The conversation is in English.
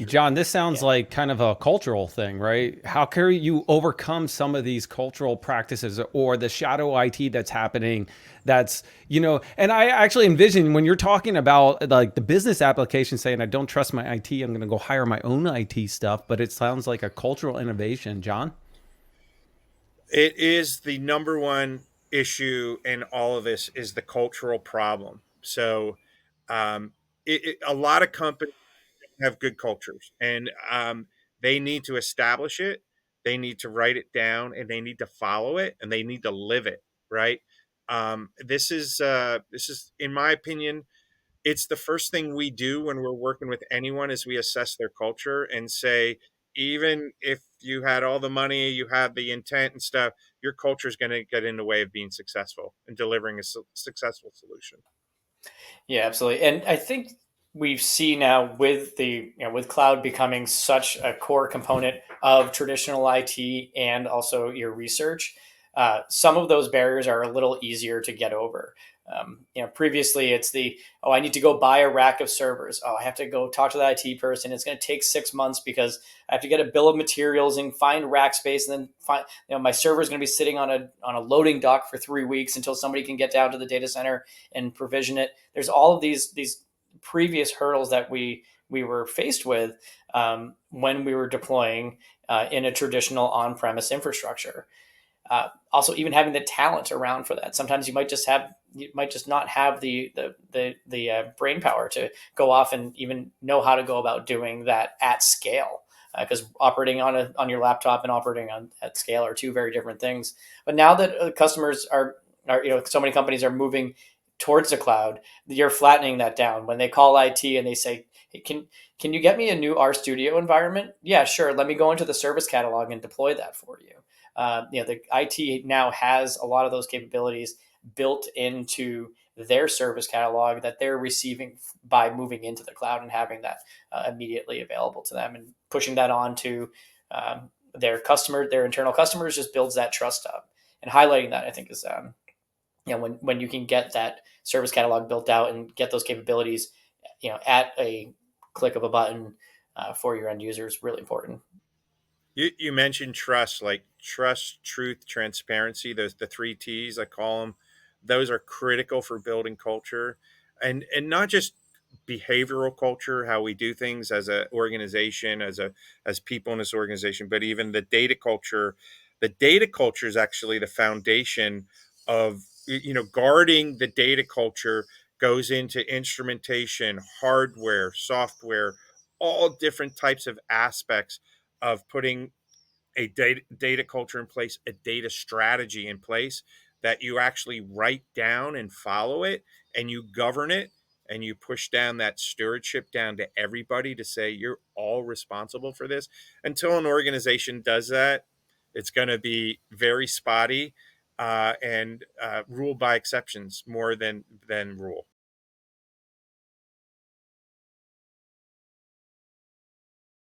John, this sounds Yeah. like kind of a cultural thing, right? How can you overcome some of these cultural practices or the shadow IT that's happening? That's, and I actually envision when you're talking about like the business application saying, I don't trust my IT, I'm going to go hire my own IT stuff, but it sounds like a cultural innovation. John? It is the number one issue in all of this is the cultural problem. So, um, a lot of companies have good cultures, and they need to establish it. They need to write it down, and they need to follow it, and they need to live it. Right. This is, in my opinion, it's the first thing we do when we're working with anyone is we assess their culture and say, even if you had all the money, you have the intent and stuff, your culture is going to get in the way of being successful and delivering a successful solution. Yeah, absolutely. And I think we see now with with cloud becoming such a core component of traditional IT and also your research, some of those barriers are a little easier to get over. Previously it's I need to go buy a rack of servers. Oh, I have to go talk to the IT person. It's going to take 6 months because I have to get a bill of materials and find rack space, and then find, my server is going to be sitting on a loading dock for 3 weeks until somebody can get down to the data center and provision it. There's all of these previous hurdles that we were faced with when we were deploying in a traditional on-premise infrastructure. Also, even having the talent around for that. Sometimes you might just not have the brain power to go off and even know how to go about doing that at scale. Because operating on your laptop and operating on at scale are two very different things. But now that customers are so many companies are moving towards the cloud, you're flattening that down. When they call IT and they say, hey, can you get me a new RStudio environment? Yeah, sure. Let me go into the service catalog and deploy that for you. The IT now has a lot of those capabilities built into their service catalog that they're receiving by moving into the cloud and having that immediately available to them, and pushing that on to their internal customers just builds that trust up. And highlighting that, I think, is when you can get that service catalog built out and get those capabilities, at a click of a button for your end user is really important. You mentioned trust, like trust, truth, transparency. Those the three T's I call them. Those are critical for building culture, and not just behavioral culture, how we do things as an organization, as people in this organization, but even the data culture. The data culture is actually the foundation of guarding the data culture goes into instrumentation, hardware, software, all different types of aspects of putting a data culture in place, a data strategy in place that you actually write down and follow it, and you govern it, and you push down that stewardship down to everybody to say you're all responsible for this. Until an organization does that, it's going to be very spotty and ruled by exceptions more than rule.